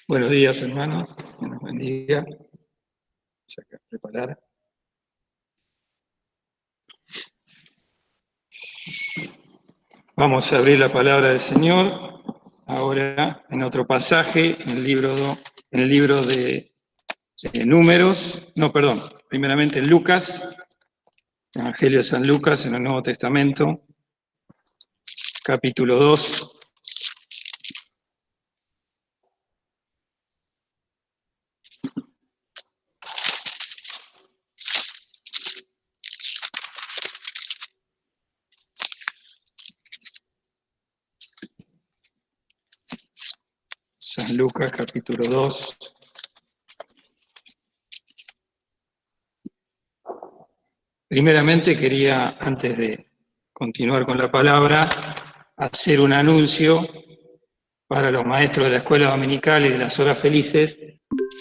Buenos días, hermanos. Que nos bendiga. Vamos a preparar. Vamos a abrir la palabra del Señor ahora en otro pasaje, en el libro de Números. Primeramente en Lucas, Evangelio de San Lucas, en el Nuevo Testamento, capítulo 2. San Lucas, capítulo 2. Primeramente quería, antes de continuar con la palabra, hacer un anuncio para los maestros de la escuela dominical y de las horas felices,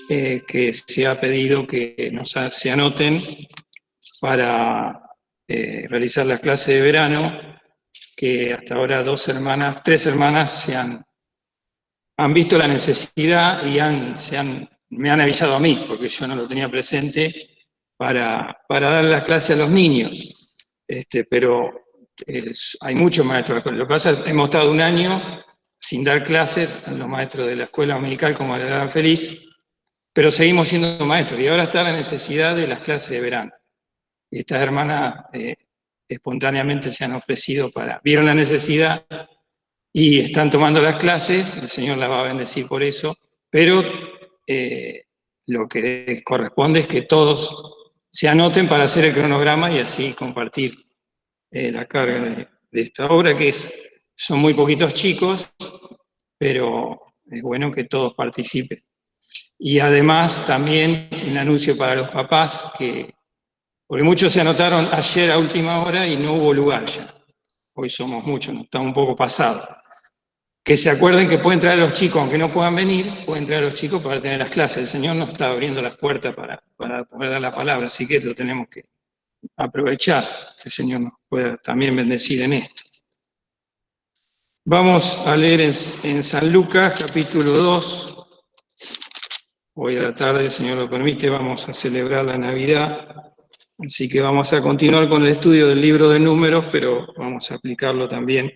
que se ha pedido que se anoten para realizar las clases de verano, que hasta ahora tres hermanas han visto la necesidad y me han avisado a mí, porque yo no lo tenía presente, para dar la clase a los niños. Pero hay muchos maestros. Lo que pasa es que hemos estado un año sin dar clases a los maestros de la escuela dominical como a la hora feliz, pero seguimos siendo maestros. Y ahora está la necesidad de las clases de verano. Y estas hermanas espontáneamente se han ofrecido vieron la necesidad y están tomando las clases. El Señor las va a bendecir por eso, pero lo que corresponde es que todos se anoten para hacer el cronograma y así compartir la carga de esta obra, son muy poquitos chicos, pero es bueno que todos participen. Y además también el anuncio para los papás, porque muchos se anotaron ayer a última hora y no hubo lugar ya. Hoy somos muchos, nos está un poco pasado. Que se acuerden que pueden traer a los chicos, aunque no puedan venir, pueden traer a los chicos para tener las clases. El Señor nos está abriendo las puertas para poder dar la palabra, así que lo tenemos que aprovechar, que el Señor nos pueda también bendecir en esto. Vamos a leer en San Lucas, capítulo 2. Hoy a la tarde, el Señor lo permite, vamos a celebrar la Navidad. Así que vamos a continuar con el estudio del libro de Números, pero vamos a aplicarlo también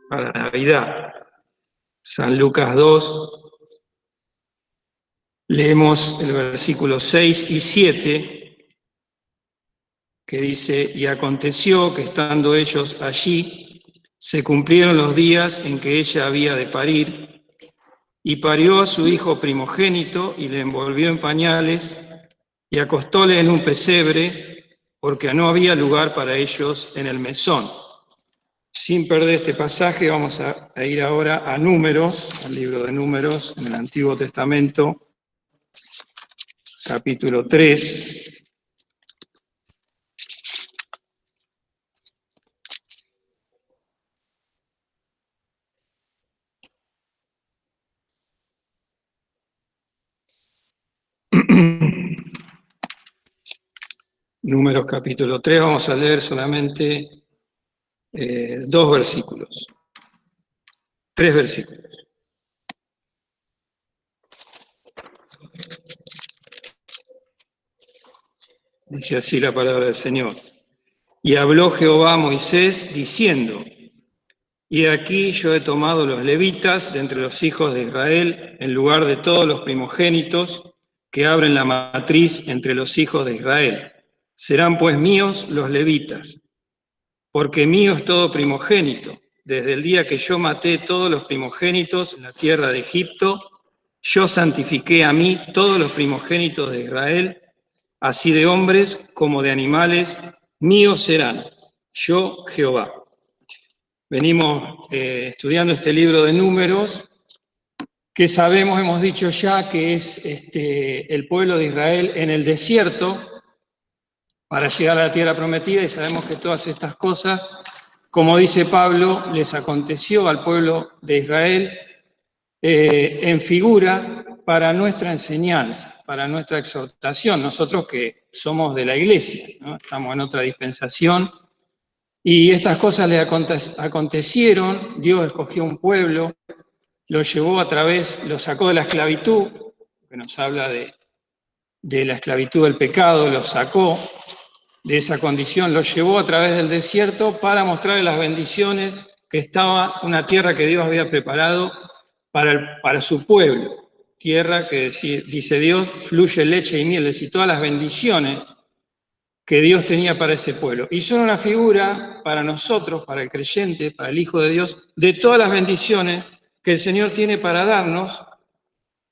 a la Navidad. San Lucas 2, leemos el versículo 6 y 7, que dice: y aconteció que estando ellos allí, se cumplieron los días en que ella había de parir, y parió a su hijo primogénito, y le envolvió en pañales, y acostóle en un pesebre, porque no había lugar para ellos en el mesón. Sin perder este pasaje, vamos a ir ahora a Números, al libro de Números, en el Antiguo Testamento, capítulo 3. Números capítulo 3, vamos a leer solamente 2 versículos. 3 versículos. Dice así la palabra del Señor. Y habló Jehová a Moisés diciendo: y aquí yo he tomado los levitas de entre los hijos de Israel, en lugar de todos los primogénitos que abren la matriz entre los hijos de Israel. Serán pues míos los levitas, porque mío es todo primogénito. Desde el día que yo maté todos los primogénitos en la tierra de Egipto, yo santifiqué a mí todos los primogénitos de Israel, así de hombres como de animales, míos serán, yo Jehová. Venimos estudiando este libro de Números, que sabemos, hemos dicho ya, que es el pueblo de Israel en el desierto para llegar a la tierra prometida, y sabemos que todas estas cosas, como dice Pablo, les aconteció al pueblo de Israel en figura para nuestra enseñanza, para nuestra exhortación. Nosotros que somos de la iglesia, ¿no? Estamos en otra dispensación, y estas cosas le acontecieron. Dios escogió un pueblo lo llevó a través, lo sacó de la esclavitud, que nos habla de la esclavitud del pecado, lo sacó de esa condición, lo llevó a través del desierto para mostrarle las bendiciones que estaba una tierra que Dios había preparado para su pueblo. Tierra que dice Dios, fluye leche y miel, es decir, todas las bendiciones que Dios tenía para ese pueblo. Y son una figura para nosotros, para el creyente, para el Hijo de Dios, de todas las bendiciones que el Señor tiene para darnos,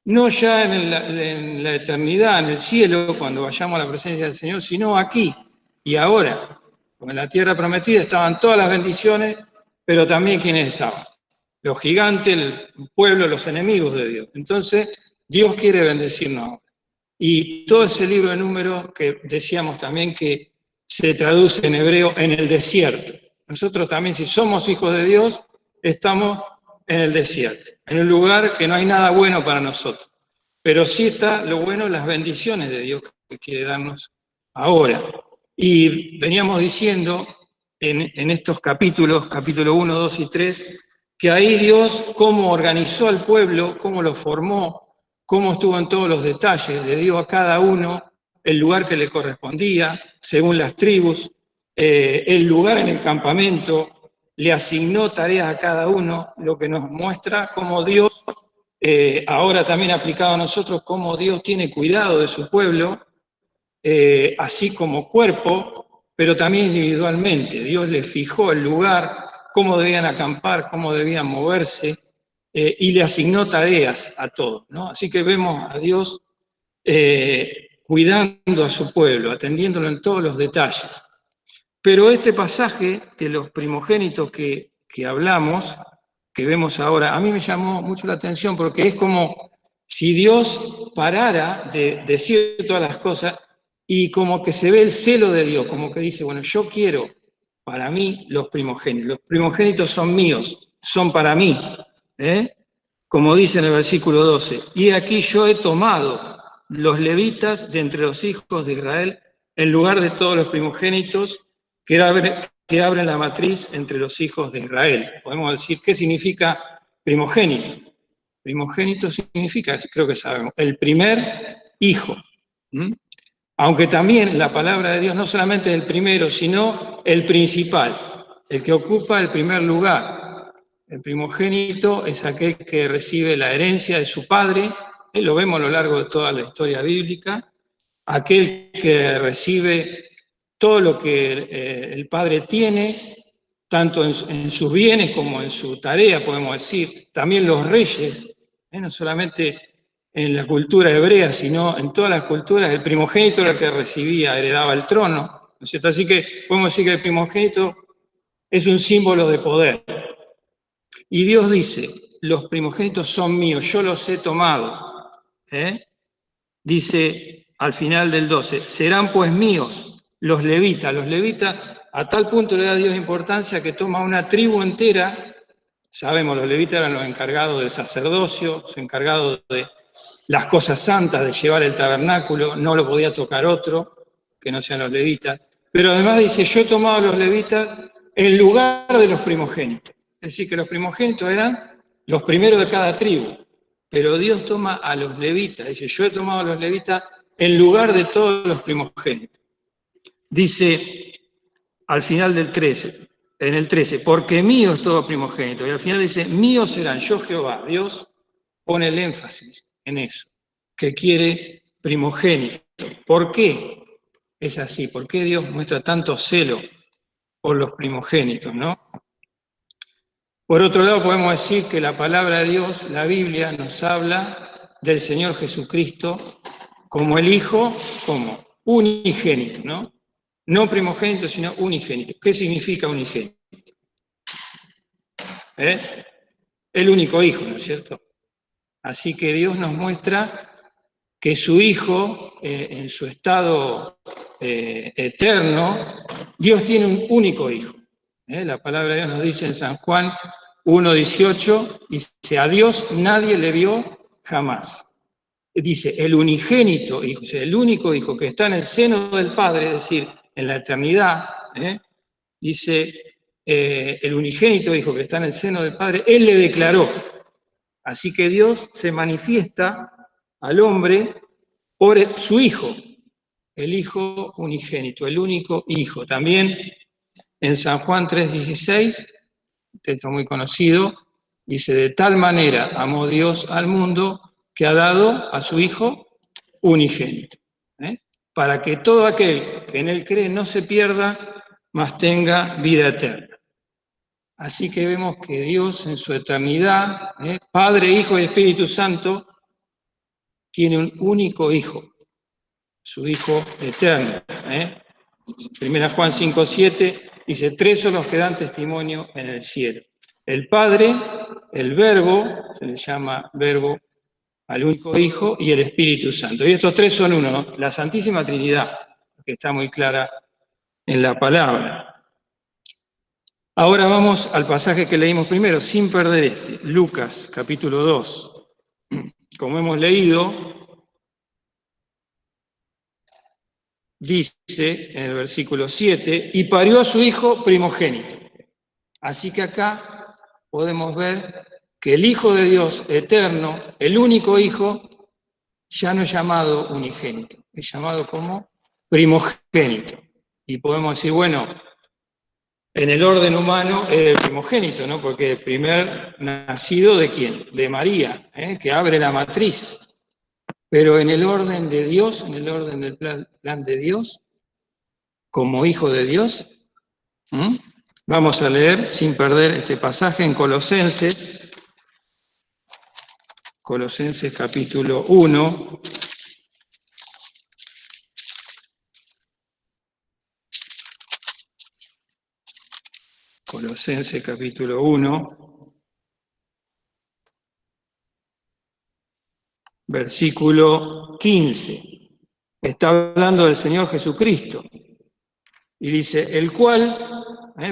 no ya en la eternidad, en el cielo, cuando vayamos a la presencia del Señor, sino aquí y ahora. Porque en la tierra prometida estaban todas las bendiciones, pero también quienes estaban. Los gigantes, el pueblo, los enemigos de Dios. Entonces, Dios quiere bendecirnos ahora. Y todo ese libro de Números que decíamos también que se traduce en hebreo en el desierto. Nosotros también, si somos hijos de Dios, estamos en el desierto, en un lugar que no hay nada bueno para nosotros. Pero sí está lo bueno, las bendiciones de Dios que quiere darnos ahora. Y veníamos diciendo en estos capítulos, capítulo 1, 2 y 3, que ahí Dios cómo organizó al pueblo, cómo lo formó, cómo estuvo en todos los detalles, le dio a cada uno el lugar que le correspondía, según las tribus, el lugar en el campamento, le asignó tareas a cada uno, lo que nos muestra cómo Dios, ahora también aplicado a nosotros, cómo Dios tiene cuidado de su pueblo, así como cuerpo, pero también individualmente. Dios les fijó el lugar, cómo debían acampar, cómo debían moverse, y le asignó tareas a todos, ¿no? Así que vemos a Dios cuidando a su pueblo, atendiéndolo en todos los detalles. Pero este pasaje de los primogénitos que hablamos, que vemos ahora, a mí me llamó mucho la atención porque es como si Dios parara de decir todas las cosas y como que se ve el celo de Dios, como que dice, bueno, yo quiero para mí los primogénitos son míos, son para mí, como dice en el versículo 12, y aquí yo he tomado los levitas de entre los hijos de Israel en lugar de todos los primogénitos que abren la matriz entre los hijos de Israel. Podemos decir, ¿qué significa primogénito? Primogénito significa, creo que sabemos, el primer hijo. Aunque también la palabra de Dios no solamente es el primero, sino el principal, el que ocupa el primer lugar. El primogénito es aquel que recibe la herencia de su padre, lo vemos a lo largo de toda la historia bíblica, aquel que recibe todo lo que el padre tiene, tanto en sus bienes como en su tarea, podemos decir. También los reyes, no solamente en la cultura hebrea, sino en todas las culturas, el primogénito era el que recibía, heredaba el trono, ¿no es cierto? Así que podemos decir que el primogénito es un símbolo de poder. Y Dios dice, los primogénitos son míos, yo los he tomado. Dice al final del 12, serán pues míos los levitas. Los levitas, a tal punto le da Dios importancia que toma una tribu entera. Sabemos, los levitas eran los encargados del sacerdocio, los encargados de las cosas santas, de llevar el tabernáculo, no lo podía tocar otro que no sean los levitas. Pero además dice, yo he tomado a los levitas en lugar de los primogénitos. Es decir, que los primogénitos eran los primeros de cada tribu. Pero Dios toma a los levitas, dice, yo he tomado a los levitas en lugar de todos los primogénitos. Dice al final del 13, en el 13, porque mío es todo primogénito. Y al final dice, míos serán, yo Jehová. Dios pone el énfasis en eso, que quiere primogénito. ¿Por qué es así? ¿Por qué Dios muestra tanto celo por los primogénitos, no? Por otro lado, podemos decir que la palabra de Dios, la Biblia, nos habla del Señor Jesucristo como el Hijo, como unigénito, ¿no? No primogénito, sino unigénito. ¿Qué significa unigénito? El único Hijo, ¿no es cierto? Así que Dios nos muestra que su Hijo, en su estado eterno, Dios tiene un único Hijo. La palabra de Dios nos dice en San Juan 1:18, dice, a Dios nadie le vio jamás. Dice, el unigénito Hijo, o sea, el único Hijo que está en el seno del Padre, es decir, en la eternidad, dice, el unigénito Hijo que está en el seno del Padre, Él le declaró Así que Dios se manifiesta al hombre por su Hijo, el Hijo unigénito, el único Hijo. También en San Juan 3:16, texto muy conocido, dice: de tal manera amó Dios al mundo que ha dado a su Hijo unigénito, para que todo aquel que en él cree no se pierda, mas tenga vida eterna. Así que vemos que Dios en su eternidad, Padre, Hijo y Espíritu Santo, tiene un único Hijo, su Hijo eterno. 1 Juan 5:7 dice: 3 son los que dan testimonio en el cielo: el Padre, el Verbo, se le llama Verbo al único Hijo, y el Espíritu Santo. Y estos 3 son uno, ¿no? La Santísima Trinidad, que está muy clara en la palabra. Ahora vamos al pasaje que leímos primero, sin perder Lucas, capítulo 2. Como hemos leído, dice en el versículo 7, y parió a su hijo primogénito. Así que acá podemos ver que el Hijo de Dios eterno, el único Hijo, ya no es llamado unigénito, es llamado como primogénito. Y podemos decir, bueno, en el orden humano es el primogénito, ¿no? Porque el primer nacido ¿de quién? De María, que abre la matriz. Pero en el orden de Dios, en el orden del plan de Dios, como Hijo de Dios, vamos a leer sin perder este pasaje en Colosenses capítulo 1. Colosenses capítulo 1, versículo 15. Está hablando del Señor Jesucristo. Y dice, el cual,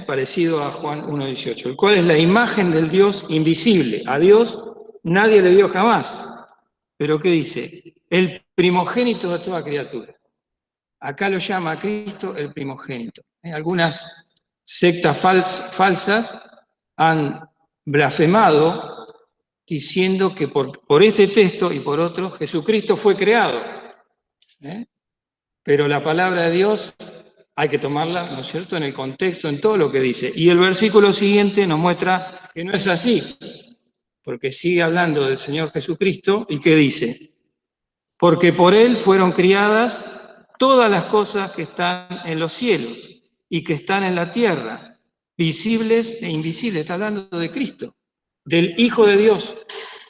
parecido a Juan 1:18, el cual es la imagen del Dios invisible. A Dios nadie le vio jamás. Pero ¿qué dice? El primogénito de toda criatura. Acá lo llama a Cristo el primogénito. Algunas sectas falsas han blasfemado diciendo que por este texto y por otros Jesucristo fue creado. Pero la palabra de Dios hay que tomarla, ¿no es cierto?, en el contexto, en todo lo que dice. Y el versículo siguiente nos muestra que no es así, porque sigue hablando del Señor Jesucristo y que dice, porque por Él fueron criadas todas las cosas que están en los cielos y que están en la tierra, visibles e invisibles. Está hablando de Cristo, del Hijo de Dios,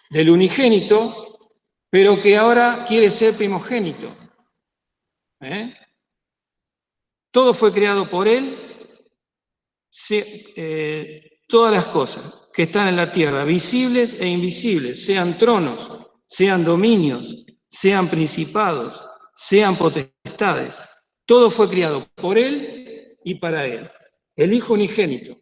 del unigénito, pero que ahora quiere ser primogénito. Todo fue creado por Él, todas las cosas que están en la tierra, visibles e invisibles, sean tronos, sean dominios, sean principados, sean potestades. Todo fue creado por Él y para Él. El Hijo unigénito.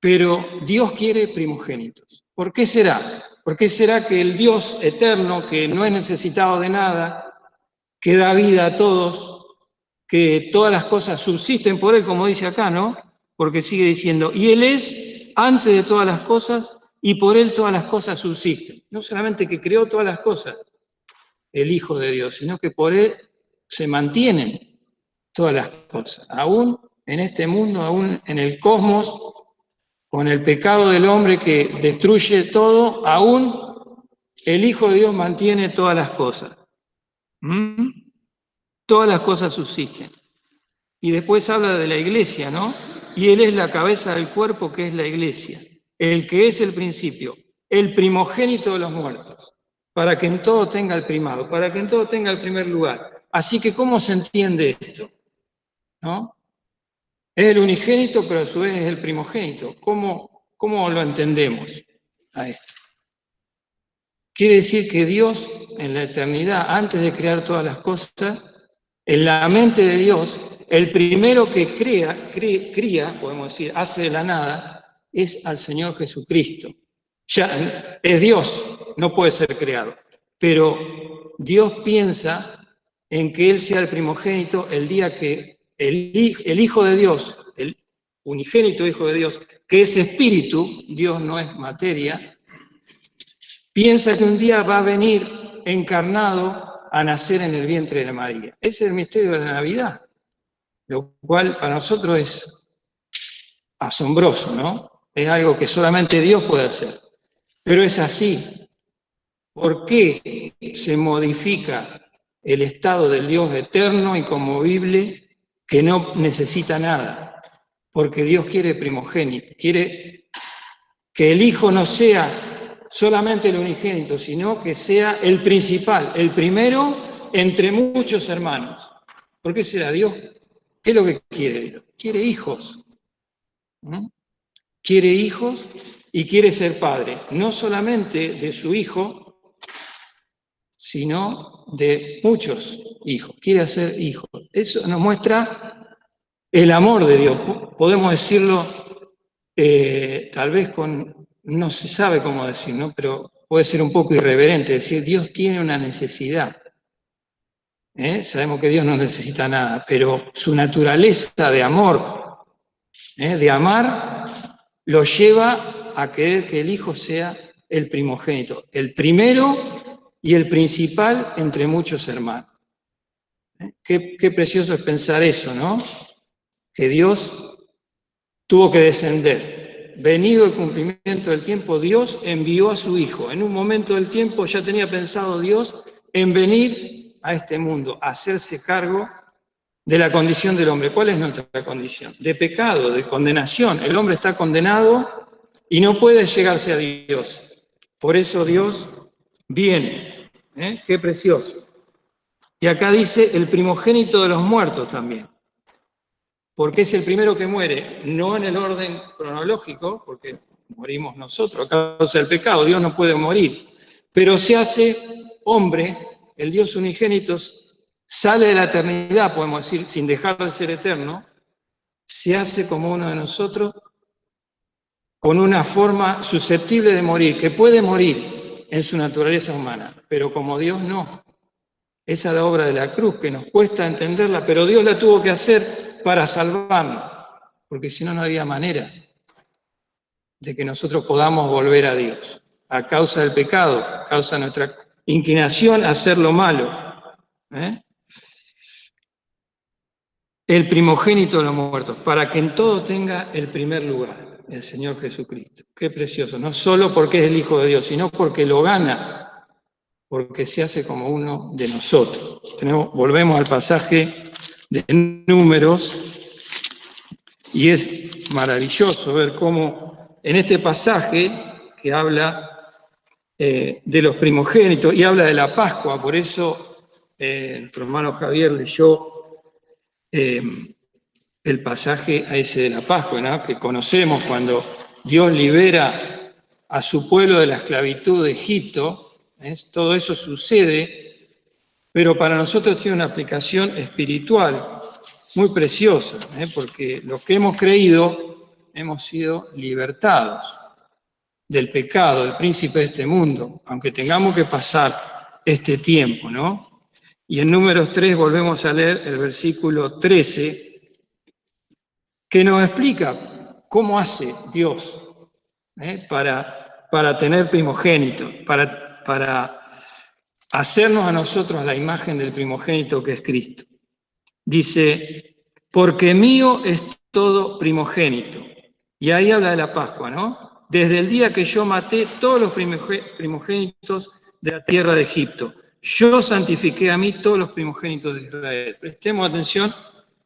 Pero Dios quiere primogénitos. ¿Por qué será? ¿Por qué será que el Dios eterno, que no es necesitado de nada, que da vida a todos, que todas las cosas subsisten por Él, como dice acá, ¿no? Porque sigue diciendo, y Él es antes de todas las cosas, y por Él todas las cosas subsisten. No solamente que creó todas las cosas, el Hijo de Dios, sino que por Él se mantienen todas las cosas. Aún en este mundo, aún en el cosmos, con el pecado del hombre que destruye todo, aún el Hijo de Dios mantiene todas las cosas. Todas las cosas subsisten. Y después habla de la iglesia, ¿no? Y Él es la cabeza del cuerpo que es la iglesia, el que es el principio, el primogénito de los muertos, para que en todo tenga el primado, para que en todo tenga el primer lugar. Así que, ¿cómo se entiende esto? ¿No? Es el unigénito, pero a su vez es el primogénito. ¿Cómo lo entendemos a esto? Quiere decir que Dios, en la eternidad, antes de crear todas las cosas, en la mente de Dios, el primero que cría, podemos decir, hace de la nada, es al Señor Jesucristo. Ya es Dios, no puede ser creado. Pero Dios piensa en que Él sea el primogénito el día que el Hijo de Dios, el unigénito Hijo de Dios, que es espíritu, Dios no es materia, piensa que un día va a venir encarnado a nacer en el vientre de María. Ese es el misterio de la Navidad, lo cual para nosotros es asombroso, ¿no? Es algo que solamente Dios puede hacer. Pero es así. ¿Por qué se modifica el estado del Dios eterno, inconmovible, que no necesita nada? Porque Dios quiere primogénito, quiere que el Hijo no sea solamente el unigénito, sino que sea el principal, el primero entre muchos hermanos. ¿Por qué será Dios? ¿Qué es lo que quiere Dios? Quiere hijos. ¿Mm? Quiere hijos y quiere ser padre, no solamente de su hijo, sino de muchos hijos. Quiere hacer hijos. Eso nos muestra el amor de Dios. Podemos decirlo tal vez con, no se sabe cómo decir, ¿no? Pero puede ser un poco irreverente decir, Dios tiene una necesidad. Sabemos que Dios no necesita nada, pero su naturaleza de amor, de amar, lo lleva a querer que el Hijo sea el primogénito, el primero y el principal entre muchos hermanos. Qué precioso es pensar eso, ¿no? Que Dios tuvo que descender. Venido el cumplimiento del tiempo, Dios envió a su Hijo. En un momento del tiempo ya tenía pensado Dios en venir a este mundo, a hacerse cargo de la condición del hombre. ¿Cuál es nuestra condición? De pecado, de condenación. El hombre está condenado y no puede llegarse a Dios. Por eso Dios viene. Qué precioso. Y acá dice el primogénito de los muertos también. Porque es el primero que muere, no en el orden cronológico, porque morimos nosotros a causa del pecado, Dios no puede morir, pero se hace hombre, el Dios unigénito sale de la eternidad, podemos decir, sin dejar de ser eterno, se hace como uno de nosotros, con una forma susceptible de morir, que puede morir en su naturaleza humana, pero como Dios no. Esa es la obra de la cruz, que nos cuesta entenderla, pero Dios la tuvo que hacer para salvarnos, porque si no, no había manera de que nosotros podamos volver a Dios, a causa del pecado, a causa de nuestra inclinación a hacer lo malo. El primogénito de los muertos, para que en todo tenga el primer lugar, el Señor Jesucristo. Qué precioso, no solo porque es el Hijo de Dios, sino porque lo gana, porque se hace como uno de nosotros. Volvemos al pasaje de Números, y es maravilloso ver cómo en este pasaje que habla de los primogénitos y habla de la Pascua, por eso nuestro hermano Javier leyó el pasaje a ese de la Pascua, ¿no? Que conocemos cuando Dios libera a su pueblo de la esclavitud de Egipto. Todo eso sucede, pero para nosotros tiene una aplicación espiritual muy preciosa, porque los que hemos creído hemos sido libertados del pecado, del príncipe de este mundo, aunque tengamos que pasar este tiempo, ¿no? Y en Números 3 volvemos a leer el versículo 13, que nos explica cómo hace Dios para tener primogénito, para hacernos a nosotros la imagen del primogénito que es Cristo. Dice, porque mío es todo primogénito. Y ahí habla de la Pascua, ¿no? Desde el día que yo maté todos los primogénitos de la tierra de Egipto, yo santifiqué a mí todos los primogénitos de Israel. Prestemos atención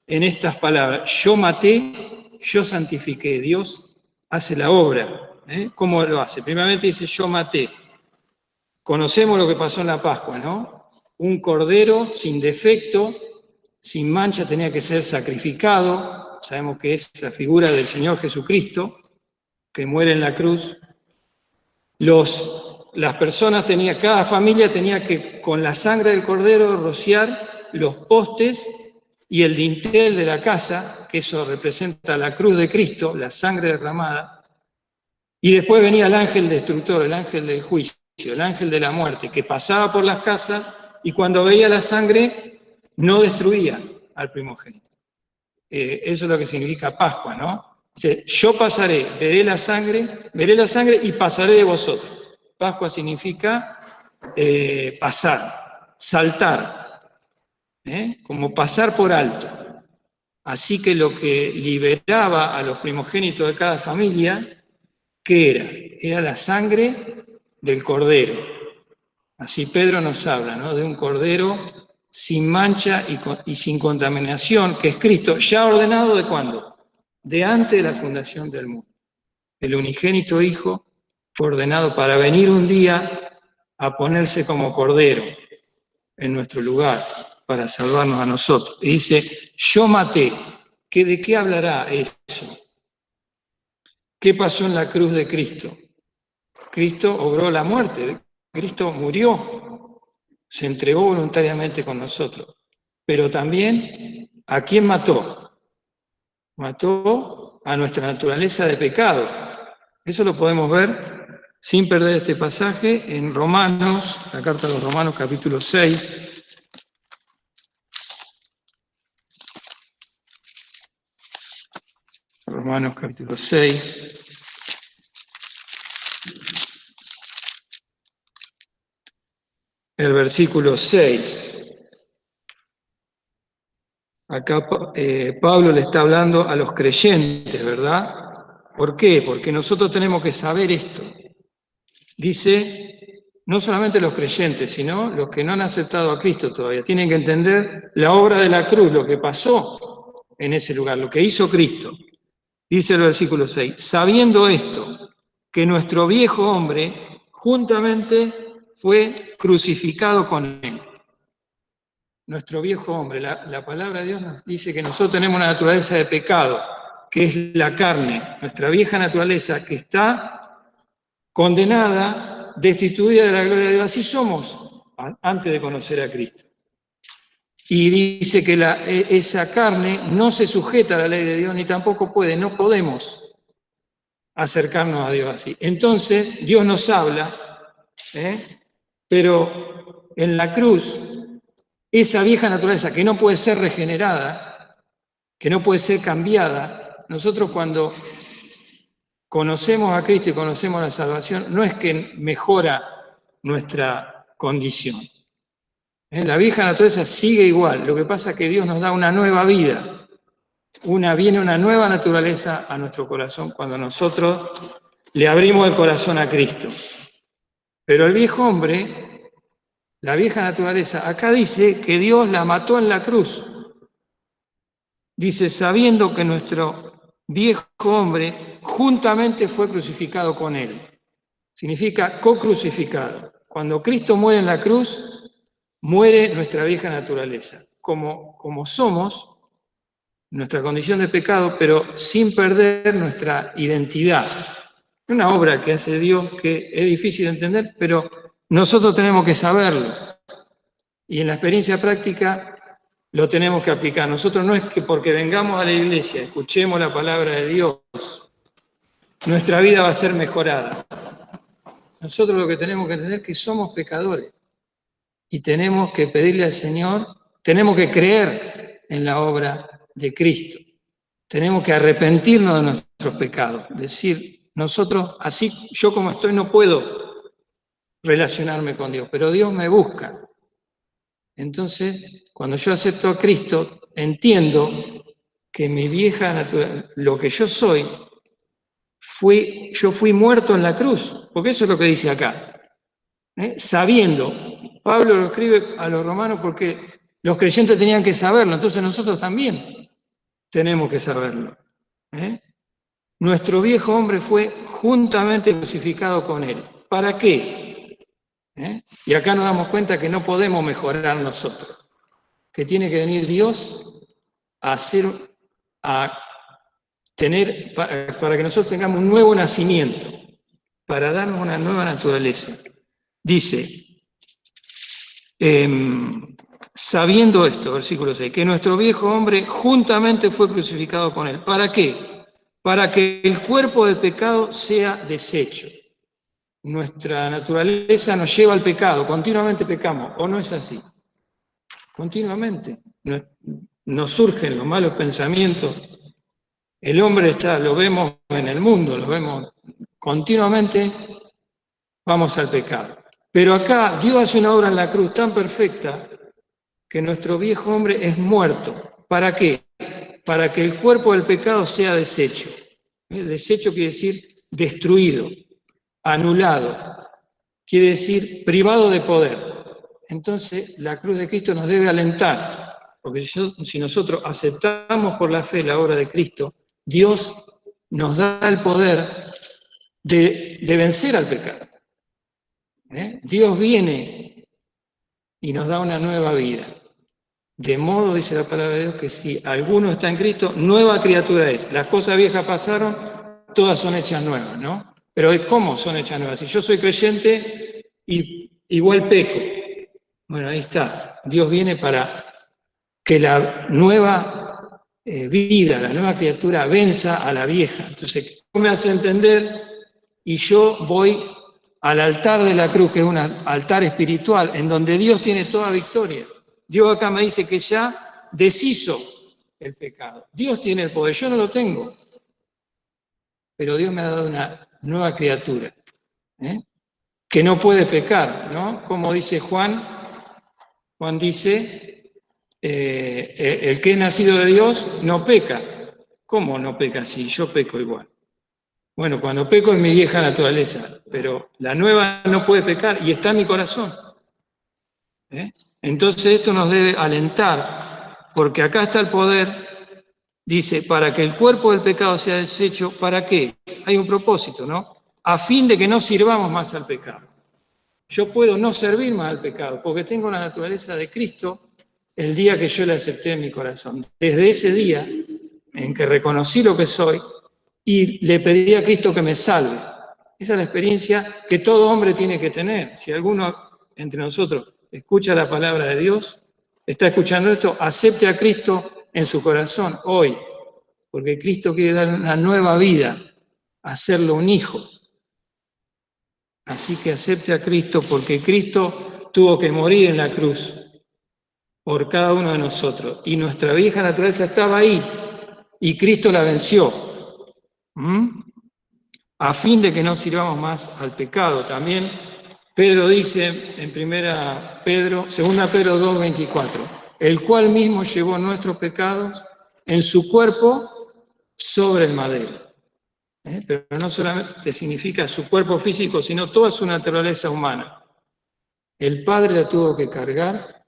en estas palabras. Yo maté, yo santifiqué. Dios hace la obra. ¿Cómo lo hace? Primeramente dice, yo maté. Conocemos lo que pasó en la Pascua, ¿no? Un cordero sin defecto, sin mancha, tenía que ser sacrificado. Sabemos que es la figura del Señor Jesucristo, que muere en la cruz. Las personas cada familia tenía que, con la sangre del cordero, rociar los postes y el dintel de la casa, que eso representa la cruz de Cristo, la sangre derramada. Y después venía el ángel destructor, el ángel del juicio, el ángel de la muerte, que pasaba por las casas y cuando veía la sangre no destruía al primogénito. Eso es lo que significa Pascua, ¿no? Dice, yo pasaré, veré la sangre y pasaré de vosotros. Pascua significa pasar, saltar, como pasar por alto. Así que lo que liberaba a los primogénitos de cada familia, ¿qué era? Era la sangre del cordero. Así Pedro nos habla, ¿no?, de un cordero sin mancha y sin contaminación, que es Cristo, ya ordenado ¿de cuándo? De antes de la fundación del mundo. El unigénito Hijo fue ordenado para venir un día a ponerse como cordero en nuestro lugar, para salvarnos a nosotros. Y dice, yo maté. ¿De qué hablará eso? ¿Qué pasó en la cruz de Cristo? Cristo obró la muerte, Cristo murió, se entregó voluntariamente con nosotros. Pero también, ¿a quién mató? Mató a nuestra naturaleza de pecado. Eso lo podemos ver, sin perder este pasaje, en Romanos, la carta a los Romanos, capítulo 6. Romanos, capítulo 6. El versículo 6. Acá Pablo le está hablando a los creyentes, ¿verdad? ¿Por qué? Porque nosotros tenemos que saber esto. Dice, no solamente los creyentes, sino los que no han aceptado a Cristo todavía. Tienen que entender la obra de la cruz, lo que pasó en ese lugar, lo que hizo Cristo. Dice el versículo 6, sabiendo esto, que nuestro viejo hombre juntamente fue crucificado con él. Nuestro viejo hombre, la palabra de Dios nos dice que nosotros tenemos una naturaleza de pecado, que es la carne, nuestra vieja naturaleza que está condenada, destituida de la gloria de Dios. Así somos antes de conocer a Cristo. Y dice que esa carne no se sujeta a la ley de Dios, ni tampoco no podemos acercarnos a Dios así. Entonces, Dios nos habla, pero en la cruz, esa vieja naturaleza que no puede ser regenerada, que no puede ser cambiada, nosotros cuando conocemos a Cristo y conocemos la salvación, no es que mejora nuestra condición. La vieja naturaleza sigue igual, lo que pasa es que Dios nos da una nueva vida, viene una nueva naturaleza a nuestro corazón cuando nosotros le abrimos el corazón a Cristo. Pero el viejo hombre, la vieja naturaleza, acá dice que Dios la mató en la cruz. Dice, sabiendo que nuestro viejo hombre juntamente fue crucificado con él. Significa co-crucificado. Cuando Cristo muere en la cruz, muere nuestra vieja naturaleza. Como somos, nuestra condición de pecado, pero sin perder nuestra identidad. Una obra que hace Dios que es difícil de entender, pero nosotros tenemos que saberlo. Y en la experiencia práctica lo tenemos que aplicar. Nosotros no es que porque vengamos a la iglesia, escuchemos la palabra de Dios, nuestra vida va a ser mejorada. Nosotros lo que tenemos que entender es que somos pecadores y tenemos que pedirle al Señor, tenemos que creer en la obra de Cristo. Tenemos que arrepentirnos de nuestros pecados. Decir, nosotros, así yo como estoy, no puedo relacionarme con Dios, pero Dios me busca. Entonces, cuando yo acepto a Cristo, entiendo que mi vieja naturaleza, lo que yo soy, yo fui muerto en la cruz, porque eso es lo que dice acá. Sabiendo, Pablo lo escribe a los romanos porque los creyentes tenían que saberlo, entonces nosotros también tenemos que saberlo. Nuestro viejo hombre fue juntamente crucificado con él. ¿Para qué? Y acá nos damos cuenta que no podemos mejorar nosotros, que tiene que venir Dios para que nosotros tengamos un nuevo nacimiento, para darnos una nueva naturaleza. Dice, sabiendo esto, versículo 6, que nuestro viejo hombre juntamente fue crucificado con él. ¿Para qué? Para que el cuerpo del pecado sea deshecho. Nuestra naturaleza nos lleva al pecado, continuamente pecamos, ¿o no es así? Continuamente nos surgen los malos pensamientos. El hombre lo vemos en el mundo, lo vemos continuamente vamos al pecado. Pero acá Dios hace una obra en la cruz tan perfecta que nuestro viejo hombre es muerto. ¿Para qué? Para que el cuerpo del pecado sea deshecho. Deshecho quiere decir destruido, anulado, quiere decir privado de poder. Entonces la cruz de Cristo nos debe alentar, porque si nosotros aceptamos por la fe la obra de Cristo, Dios nos da el poder de vencer al pecado. Dios viene y nos da una nueva vida. De modo, dice la palabra de Dios, que si alguno está en Cristo, nueva criatura es. Las cosas viejas pasaron, todas son hechas nuevas, ¿no? Pero ¿cómo son hechas nuevas? Si yo soy creyente, igual peco. Bueno, ahí está. Dios viene para que la nueva vida, la nueva criatura venza a la vieja. Entonces, ¿cómo me hace entender? Y yo voy al altar de la cruz, que es un altar espiritual, en donde Dios tiene toda victoria. Dios acá me dice que ya deshizo el pecado. Dios tiene el poder, yo no lo tengo. Pero Dios me ha dado una nueva criatura, que no puede pecar, ¿no? Como dice Juan dice, el que es nacido de Dios no peca. ¿Cómo no peca si yo peco igual? Bueno, cuando peco es mi vieja naturaleza, pero la nueva no puede pecar y está en mi corazón. Entonces esto nos debe alentar, porque acá está el poder, dice, para que el cuerpo del pecado sea deshecho, ¿para qué? Hay un propósito, ¿no? A fin de que no sirvamos más al pecado. Yo puedo no servir más al pecado, porque tengo la naturaleza de Cristo el día que yo le acepté en mi corazón. Desde ese día en que reconocí lo que soy y le pedí a Cristo que me salve. Esa es la experiencia que todo hombre tiene que tener. Si alguno entre nosotros escucha la palabra de Dios, está escuchando esto, acepte a Cristo en su corazón hoy, porque Cristo quiere dar una nueva vida, hacerlo un hijo. Así que acepte a Cristo, porque Cristo tuvo que morir en la cruz por cada uno de nosotros. Y nuestra vieja naturaleza estaba ahí, y Cristo la venció. A fin de que no sirvamos más al pecado. También Pedro dice en 2 Pedro 2:24, el cual mismo llevó nuestros pecados en su cuerpo sobre el madero. Pero no solamente significa su cuerpo físico, sino toda su naturaleza humana. El Padre la tuvo que cargar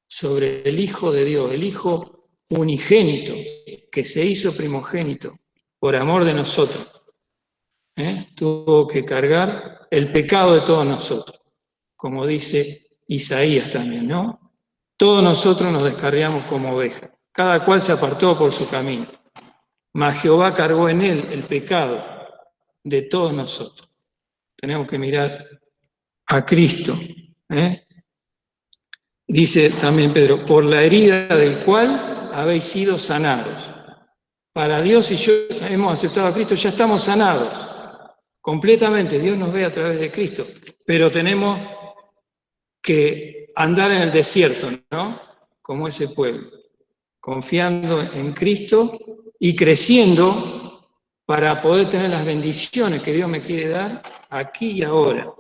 sobre el Hijo de Dios, el Hijo unigénito, que se hizo primogénito por amor de nosotros. Tuvo que cargar el pecado de todos nosotros, como dice Isaías también, ¿no? Todos nosotros nos descarriamos como ovejas, cada cual se apartó por su camino, mas Jehová cargó en él el pecado de todos nosotros. Tenemos que mirar a Cristo. Dice también Pedro, por la herida del cual habéis sido sanados. Para Dios, si yo hemos aceptado a Cristo, ya estamos sanados. Completamente, Dios nos ve a través de Cristo, pero tenemos que andar en el desierto, ¿no? Como ese pueblo, confiando en Cristo y creciendo para poder tener las bendiciones que Dios me quiere dar aquí y ahora.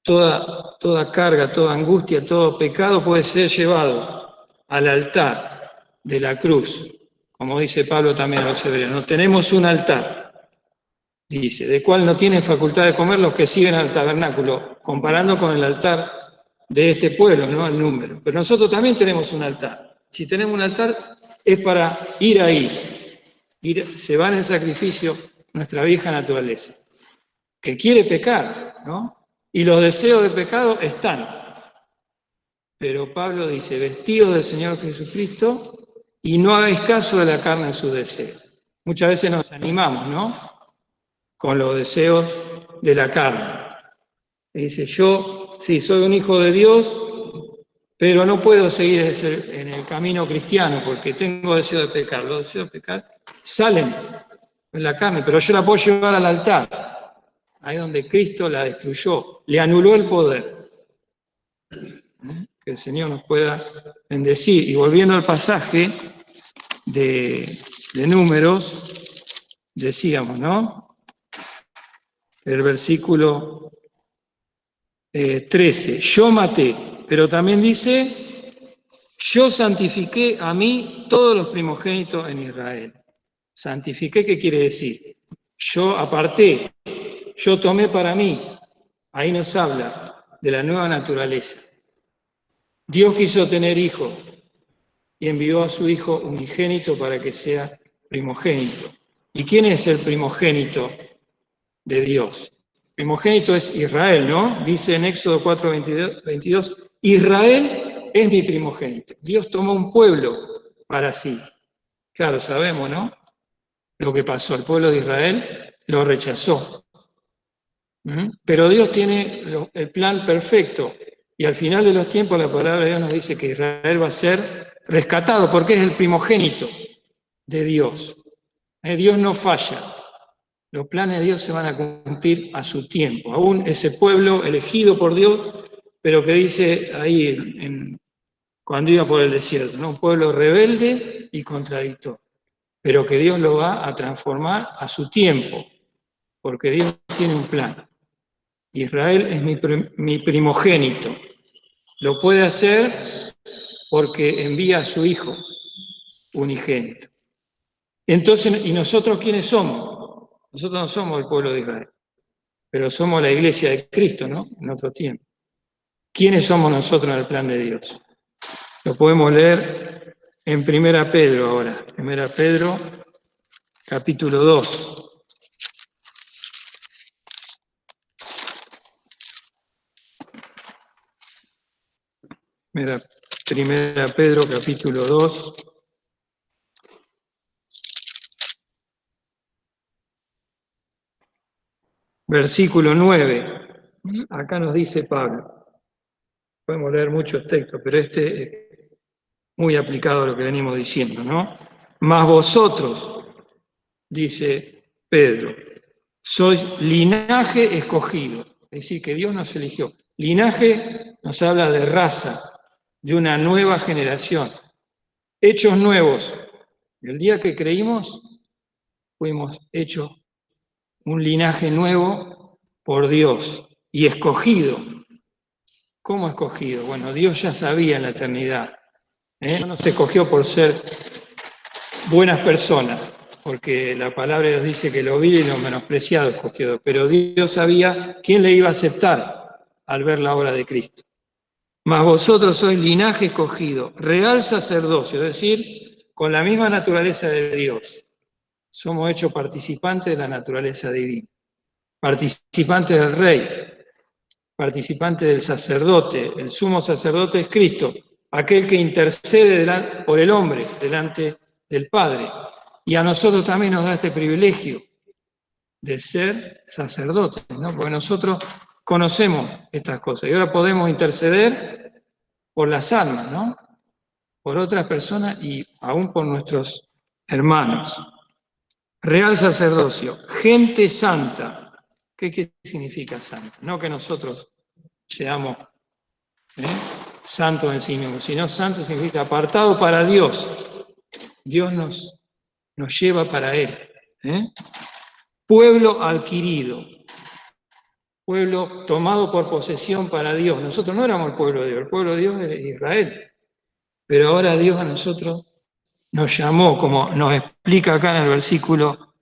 Toda carga, toda angustia, todo pecado puede ser llevado al altar de la cruz, como dice Pablo también a los hebreos. No tenemos un altar, dice, de cual no tienen facultad de comer los que siguen al tabernáculo, comparando con el altar de este pueblo, ¿no? El número. Pero nosotros también tenemos un altar. Si tenemos un altar es para ir ahí. Se va en el sacrificio nuestra vieja naturaleza, que quiere pecar, ¿no? Y los deseos de pecado están. Pero Pablo dice, vestidos del Señor Jesucristo y no hagáis caso de la carne en sus deseos. Muchas veces nos animamos, ¿no? Con los deseos de la carne. Y dice, yo sí, soy un hijo de Dios, pero no puedo seguir en el camino cristiano porque tengo deseo de pecar. Los deseos de pecar salen en la carne, pero yo la puedo llevar al altar. Ahí donde Cristo la destruyó, le anuló el poder. Que el Señor nos pueda bendecir. Y volviendo al pasaje de Números, decíamos, ¿no? El versículo 13, yo maté, pero también dice, yo santifiqué a mí todos los primogénitos en Israel. Santifiqué, ¿qué quiere decir? Yo aparté, yo tomé para mí. Ahí nos habla de la nueva naturaleza. Dios quiso tener hijo y envió a su hijo unigénito para que sea primogénito. ¿Y quién es el primogénito de Dios? Primogénito es Israel, ¿no? Dice en Éxodo 4, 22, Israel es mi primogénito. Dios tomó un pueblo para sí. Claro, sabemos, ¿no? Lo que pasó. El pueblo de Israel lo rechazó. Pero Dios tiene el plan perfecto. Y al final de los tiempos la palabra de Dios nos dice que Israel va a ser rescatado porque es el primogénito de Dios. Dios no falla. Los planes de Dios se van a cumplir a su tiempo. Aún ese pueblo elegido por Dios, pero que dice ahí cuando iba por el desierto, ¿no? Un pueblo rebelde y contradictorio, pero que Dios lo va a transformar a su tiempo, porque Dios tiene un plan. Israel es mi primogénito. Lo puede hacer porque envía a su hijo unigénito. Entonces, ¿y nosotros quiénes somos? Nosotros no somos el pueblo de Israel, pero somos la iglesia de Cristo, ¿no? En otro tiempo. ¿Quiénes somos nosotros en el plan de Dios? Lo podemos leer en 1 Pedro ahora. 1 Pedro, capítulo 2. Primera Pedro, capítulo 2. Versículo 9. Acá nos dice Pablo. Podemos leer muchos textos, pero este es muy aplicado a lo que venimos diciendo, ¿no? Mas vosotros, dice Pedro, sois linaje escogido. Es decir, que Dios nos eligió. Linaje nos habla de raza, de una nueva generación. Hechos nuevos. El día que creímos, fuimos hechos un linaje nuevo por Dios y escogido. ¿Cómo escogido? Bueno, Dios ya sabía en la eternidad. No nos escogió por ser buenas personas, porque la palabra de Dios dice que lo vil y lo menospreciado escogió, pero Dios sabía quién le iba a aceptar al ver la obra de Cristo. Mas vosotros sois linaje escogido, real sacerdocio, es decir, con la misma naturaleza de Dios. Somos hechos participantes de la naturaleza divina, participantes del Rey, participantes del sacerdote. El sumo sacerdote es Cristo, aquel que intercede por el hombre delante del Padre. Y a nosotros también nos da este privilegio de ser sacerdotes, ¿no? Porque nosotros conocemos estas cosas y ahora podemos interceder por las almas, ¿no? Por otras personas y aún por nuestros hermanos. Real sacerdocio, gente santa. ¿Qué significa santa? No que nosotros seamos santos en sí mismos, sino santo significa apartado para Dios. Dios nos lleva para Él. Pueblo adquirido, pueblo tomado por posesión para Dios. Nosotros no éramos el pueblo de Dios, el pueblo de Dios es Israel. Pero ahora Dios a nosotros nos llamó, como nos explica acá en el versículo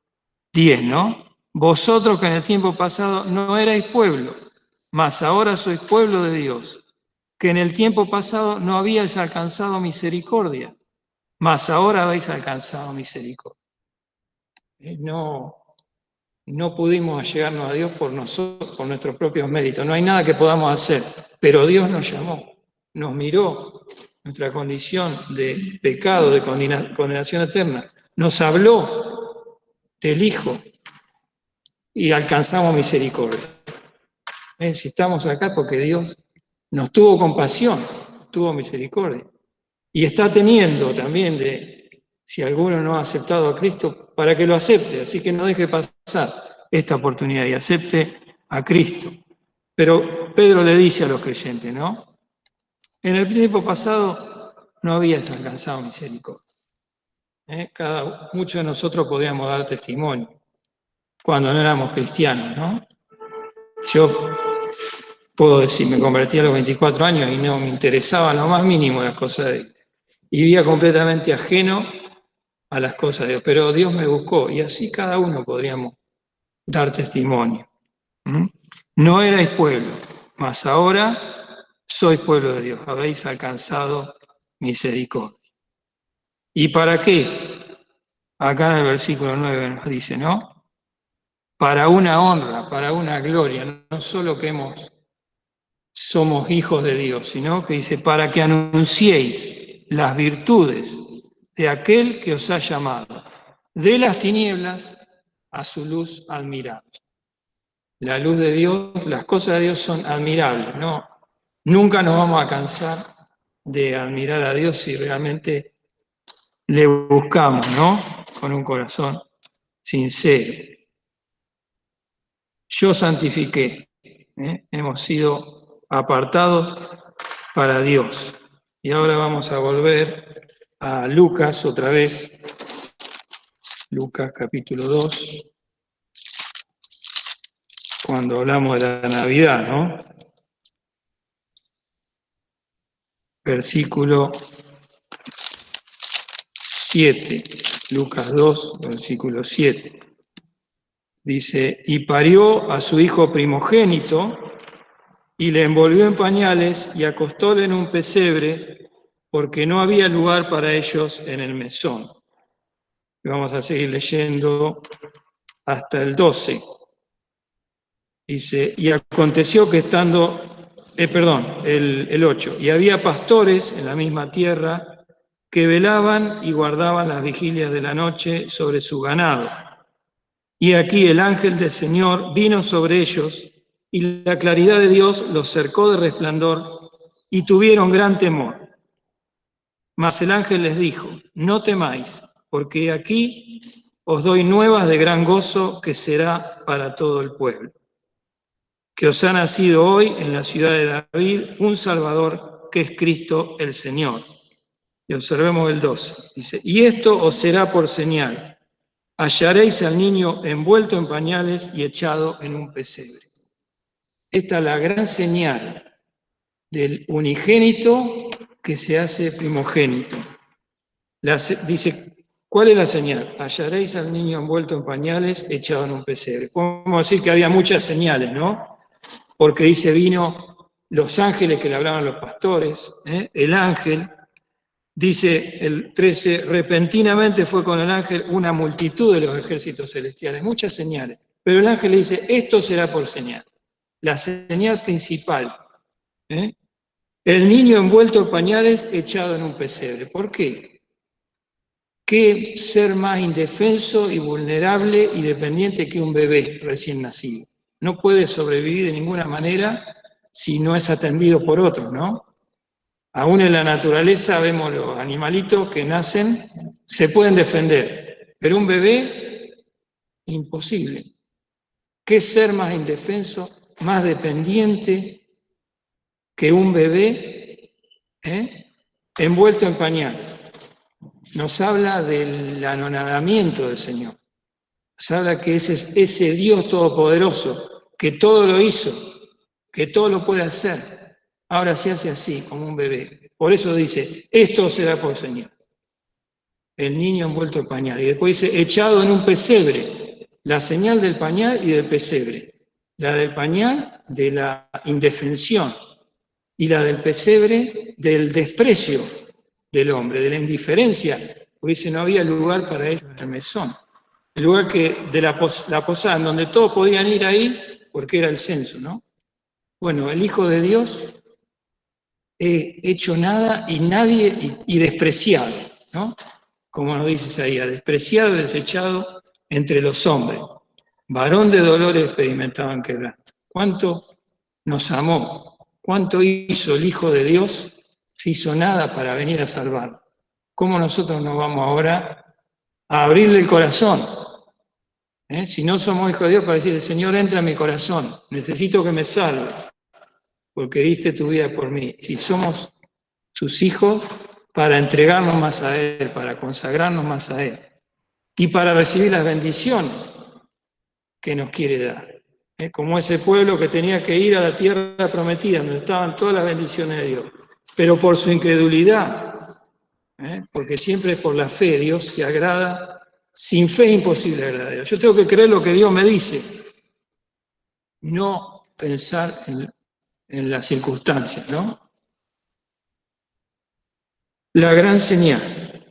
10, ¿no? Vosotros que en el tiempo pasado no erais pueblo, mas ahora sois pueblo de Dios, que en el tiempo pasado no habíais alcanzado misericordia, mas ahora habéis alcanzado misericordia. No pudimos llegarnos a Dios por nosotros, por nuestros propios méritos. No hay nada que podamos hacer, pero Dios nos llamó, nos miró nuestra condición de pecado, de condenación eterna, nos habló del Hijo y alcanzamos misericordia. Si estamos acá porque Dios nos tuvo compasión, nos tuvo misericordia. Y está teniendo también si alguno no ha aceptado a Cristo, para que lo acepte. Así que no deje pasar esta oportunidad y acepte a Cristo. Pero Pedro le dice a los creyentes, ¿no? En el tiempo pasado no habías alcanzado misericordia. Muchos de nosotros podíamos dar testimonio cuando no éramos cristianos, ¿no? Yo puedo decir, me convertí a los 24 años y no me interesaba lo más mínimo las cosas de Dios. Y vivía completamente ajeno a las cosas de Dios. Pero Dios me buscó y así cada uno podríamos dar testimonio. No erais pueblo, mas ahora sois pueblo de Dios. Habéis alcanzado misericordia. ¿Y para qué? Acá en el versículo 9 nos dice, ¿no? Para una honra, para una gloria, no solo que somos hijos de Dios, sino que dice, para que anunciéis las virtudes de aquel que os ha llamado de las tinieblas a su luz admirable. La luz de Dios, las cosas de Dios son admirables, ¿no? Nunca nos vamos a cansar de admirar a Dios si realmente le buscamos, ¿no? Con un corazón sincero. Yo santifiqué, hemos sido apartados para Dios. Y ahora vamos a volver a Lucas otra vez, Lucas capítulo 2, cuando hablamos de la Navidad, ¿no? Versículo 7, Lucas 2, versículo 7. Dice, y parió a su hijo primogénito, y le envolvió en pañales y acostóle en un pesebre, porque no había lugar para ellos en el mesón. Y vamos a seguir leyendo hasta el 12. Dice, y aconteció que estando, el 8, y había pastores en la misma tierra que velaban y guardaban las vigilias de la noche sobre su ganado. Y aquí el ángel del Señor vino sobre ellos, y la claridad de Dios los cercó de resplandor, y tuvieron gran temor. Mas el ángel les dijo, no temáis, porque aquí os doy nuevas de gran gozo que será para todo el pueblo. Que os ha nacido hoy en la ciudad de David un Salvador, que es Cristo el Señor. Y observemos el 12. Dice, y esto os será por señal. Hallaréis al niño envuelto en pañales y echado en un pesebre. Esta es la gran señal del unigénito que se hace primogénito. Dice, ¿cuál es la señal? Hallaréis al niño envuelto en pañales, echado en un pesebre. Podemos decir que había muchas señales, ¿no? Porque dice, vino los ángeles que le hablaban a los pastores, el ángel. Dice el 13, repentinamente fue con el ángel una multitud de los ejércitos celestiales, muchas señales. Pero el ángel le dice, esto será por señal. La señal principal. El niño envuelto en pañales, echado en un pesebre. ¿Por qué? ¿Qué ser más indefenso y vulnerable y dependiente que un bebé recién nacido? No puede sobrevivir de ninguna manera si no es atendido por otros, ¿no? Aún en la naturaleza vemos los animalitos que nacen, se pueden defender, pero un bebé, imposible. ¿Qué ser más indefenso, más dependiente que un bebé envuelto en pañal? Nos habla del anonadamiento del Señor. Nos habla que ese Dios todopoderoso, que todo lo hizo, que todo lo puede hacer, ahora se hace así, como un bebé. Por eso dice, esto será por señal. El niño envuelto en pañal. Y después dice, echado en un pesebre. La señal del pañal y del pesebre. La del pañal de la indefensión. Y la del pesebre del desprecio del hombre, de la indiferencia. Porque dice, no había lugar para ellos en el mesón. El lugar de la posada, en donde todos podían ir ahí, porque era el censo, ¿no? Bueno, el Hijo de Dios hecho nada y nadie y despreciado, ¿no? Como nos dice Isaías, despreciado y desechado entre los hombres, varón de dolores experimentado en quebranto. ¿Cuánto nos amó? ¿Cuánto hizo el Hijo de Dios? Se hizo nada para venir a salvar. ¿Cómo nosotros nos vamos ahora a abrirle el corazón? Si no somos hijos de Dios, para decirle, Señor, entra en mi corazón, necesito que me salves, porque diste tu vida por mí. Si somos sus hijos, para entregarnos más a Él, para consagrarnos más a Él, y para recibir las bendiciones que nos quiere dar. como ese pueblo que tenía que ir a la tierra prometida, donde estaban todas las bendiciones de Dios. Pero por su incredulidad, porque siempre es por la fe, Dios se agrada. Sin fe es imposible agradar a Dios. Yo tengo que creer lo que Dios me dice, no pensar en las circunstancias, ¿no? La gran señal.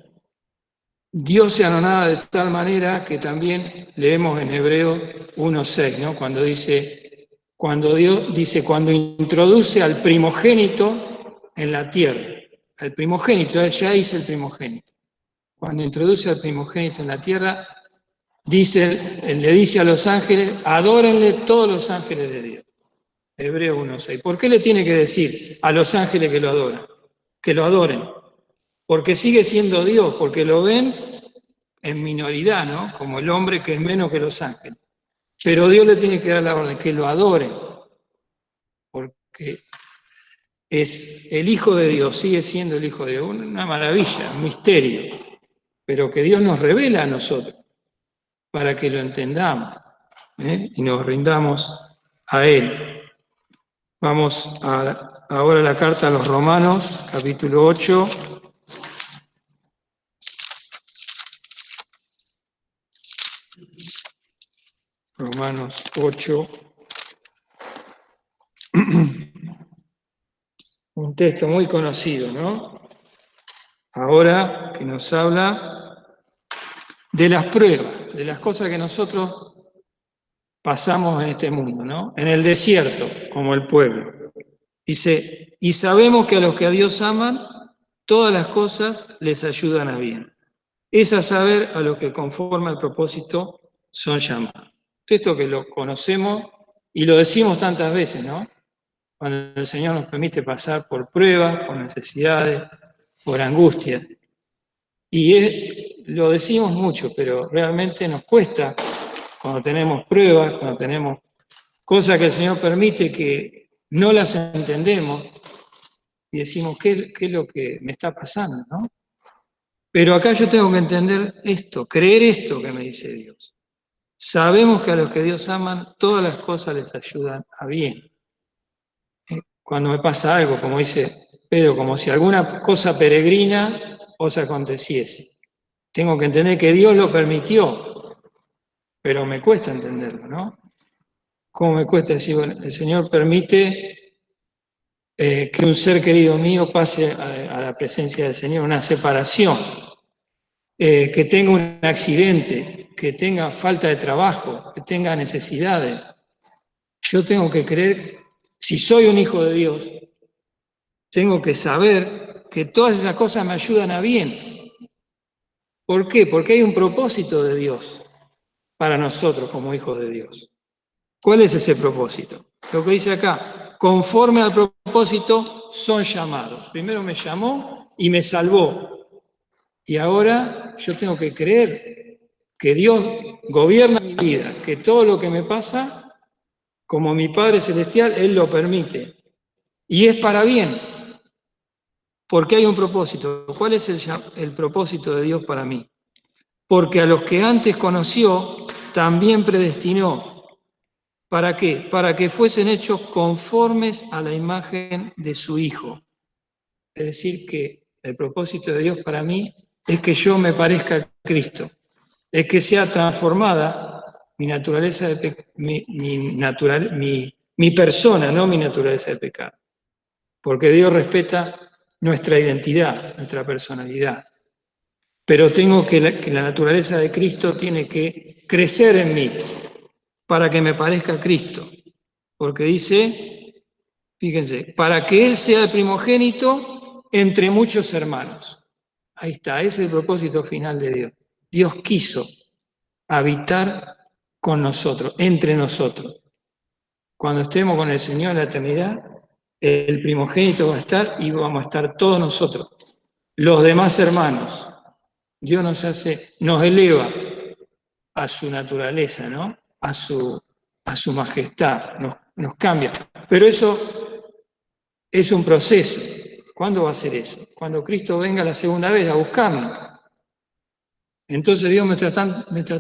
Dios se anonada de tal manera que también leemos en Hebreos 1:6, ¿no? Cuando Dios dice, cuando introduce al primogénito en la tierra. Al primogénito, ya hice el primogénito. Cuando introduce al primogénito en la tierra, le dice a los ángeles, adórenle todos los ángeles de Dios. Hebreos 1:6. ¿Por qué le tiene que decir a los ángeles que lo adoran? Que lo adoren. Porque sigue siendo Dios, porque lo ven en minoridad, ¿no? Como el hombre que es menos que los ángeles. Pero Dios le tiene que dar la orden, que lo adoren, porque es el Hijo de Dios, sigue siendo el Hijo de Dios, una maravilla, un misterio, pero que Dios nos revela a nosotros para que lo entendamos y nos rindamos a Él. Vamos ahora a la carta a los Romanos, capítulo 8. Romanos 8. Un texto muy conocido, ¿no? Ahora que nos habla de las pruebas, de las cosas que nosotros pasamos en este mundo, ¿no? En el desierto, como el pueblo. Dice, y sabemos que a los que a Dios aman, todas las cosas les ayudan a bien. Es a saber a los que conforme al propósito son llamados. Esto que lo conocemos y lo decimos tantas veces, ¿no? Cuando el Señor nos permite pasar por pruebas, por necesidades, por angustias. Y lo decimos mucho, pero realmente nos cuesta cuando tenemos pruebas, cuando tenemos cosas que el Señor permite que no las entendemos y decimos, ¿qué es lo que me está pasando, no? Pero acá yo tengo que entender esto, creer esto que me dice Dios. Sabemos que a los que Dios aman, todas las cosas les ayudan a bien. Cuando me pasa algo, como dice Pedro, como si alguna cosa peregrina os aconteciese. Tengo que entender que Dios lo permitió, pero me cuesta entenderlo, ¿no? ¿Cómo me cuesta decir, bueno, el Señor permite que un ser querido mío pase a la presencia del Señor, una separación, que tenga un accidente, que tenga falta de trabajo, que tenga necesidades? Yo tengo que creer, si soy un hijo de Dios, tengo que saber que todas esas cosas me ayudan a bien. ¿Por qué? Porque hay un propósito de Dios para nosotros como hijos de Dios. ¿Cuál es ese propósito? Lo que dice acá, conforme al propósito son llamados. Primero me llamó y me salvó. Y ahora yo tengo que creer que Dios gobierna mi vida, que todo lo que me pasa, como mi Padre Celestial, Él lo permite. Y es para bien, porque hay un propósito. ¿Cuál es el propósito de Dios para mí? Porque a los que antes conoció, también predestinó. ¿Para qué? Para que fuesen hechos conformes a la imagen de su Hijo. Es decir, que el propósito de Dios para mí es que yo me parezca a Cristo, es que sea transformada mi naturaleza mi persona, no mi naturaleza de pecado. Porque Dios respeta nuestra identidad, nuestra personalidad. Pero tengo que la naturaleza de Cristo tiene que crecer en mí para que me parezca a Cristo. Porque dice, fíjense, para que Él sea el primogénito entre muchos hermanos. Ahí está, ese es el propósito final de Dios. Dios quiso habitar con nosotros, entre nosotros. Cuando estemos con el Señor en la eternidad, el primogénito va a estar y vamos a estar todos nosotros. Los demás hermanos, Dios nos eleva a su naturaleza, ¿no? A su majestad, nos cambia. Pero eso es un proceso. ¿Cuándo va a ser eso? Cuando Cristo venga la segunda vez a buscarnos. Entonces Dios, mientras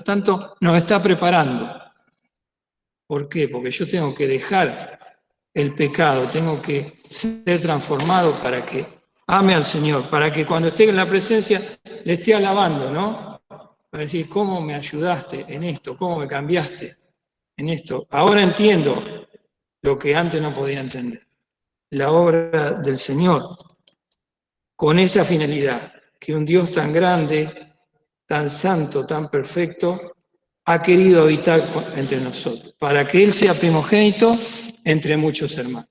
tanto, nos está preparando ¿Por qué? Porque yo tengo que dejar el pecado, tengo que ser transformado para que ame al Señor, para que cuando esté en la presencia le esté alabando, ¿no? Para decir, ¿cómo me ayudaste en esto? ¿Cómo me cambiaste en esto? Ahora entiendo lo que antes no podía entender. La obra del Señor, con esa finalidad, que un Dios tan grande, tan santo, tan perfecto, ha querido habitar entre nosotros, para que Él sea primogénito entre muchos hermanos.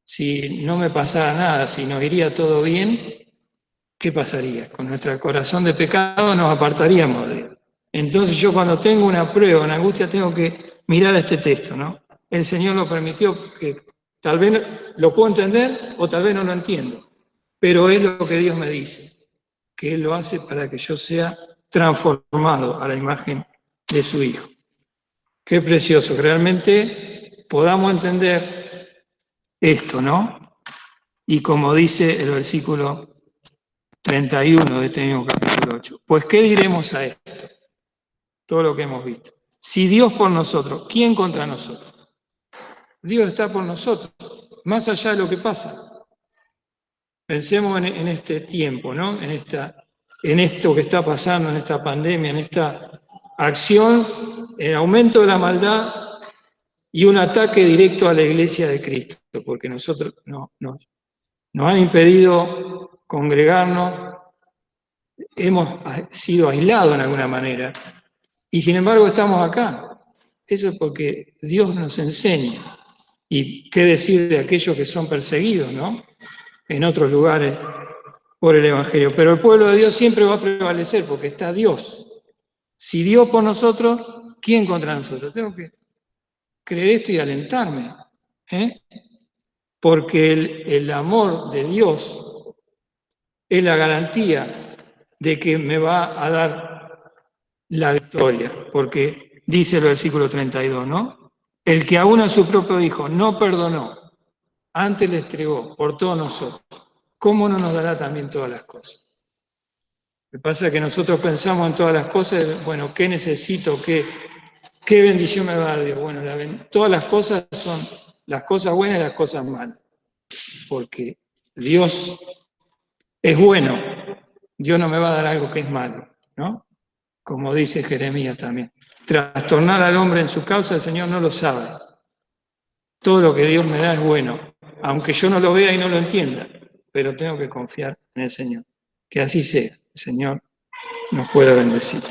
Si no me pasara nada, si nos iría todo bien, ¿qué pasaría? Con nuestro corazón de pecado nos apartaríamos de Dios. Entonces yo cuando tengo una prueba, una angustia, tengo que mirar a este texto, ¿no? El Señor lo permitió, que tal vez lo puedo entender o tal vez no lo entiendo, pero es lo que Dios me dice, que Él lo hace para que yo sea transformado a la imagen de su Hijo. Qué precioso, que realmente podamos entender esto, ¿no? Y como dice el versículo 31 de este mismo capítulo 8, pues ¿qué diremos a esto? Todo lo que hemos visto. Si Dios por nosotros, ¿quién contra nosotros? Dios está por nosotros, más allá de lo que pasa. Pensemos en este tiempo, ¿no? En esto que está pasando, en esta pandemia, en esta acción, el aumento de la maldad y un ataque directo a la iglesia de Cristo, porque nosotros nos han impedido congregarnos, hemos sido aislados en alguna manera, y sin embargo estamos acá. Eso es porque Dios nos enseña. Y qué decir de aquellos que son perseguidos, ¿no? En otros lugares por el Evangelio. Pero el pueblo de Dios siempre va a prevalecer porque está Dios. Si Dios por nosotros, ¿quién contra nosotros? Tengo que creer esto y alentarme. Porque el amor de Dios es la garantía de que me va a dar la victoria. Porque dice el versículo 32, ¿no? El que aún a su propio Hijo no perdonó, antes le entregó por todos nosotros, ¿cómo no nos dará también todas las cosas? Lo que pasa es que nosotros pensamos en todas las cosas, bueno, ¿qué necesito? ¿Qué bendición me va a dar Dios? Bueno, todas las cosas son las cosas buenas y las cosas malas, porque Dios es bueno, Dios no me va a dar algo que es malo, ¿no? Como dice Jeremías también. Trastornar al hombre en su causa, el Señor no lo sabe. Todo lo que Dios me da es bueno, aunque yo no lo vea y no lo entienda, pero tengo que confiar en el Señor. Que así sea, el Señor nos pueda bendecir.